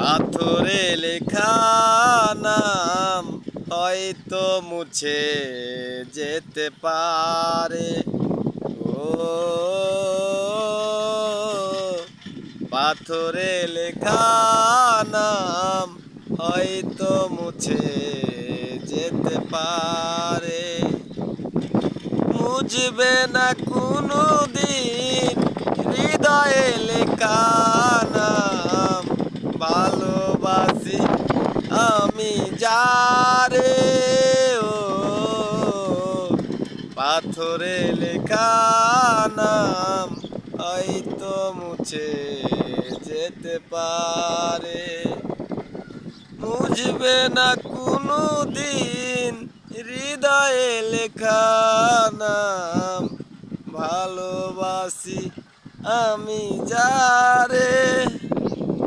পাথরে লেখা নাম হয়তো মুছে যেতে পারে। ও পাথরে লেখা নাম হয়তো মুছে যেতে পারে। মুছবে না কোনো দিন হৃদয়ে লেখা নাম, ভালোবাসি আমি যারে। ও পাথরে লেখা নাম হয়তো মুছে যেতে পারে। মুছবে না কোনো দিন হৃদয়ে লেখা নাম, ভালোবাসি আমি যারে।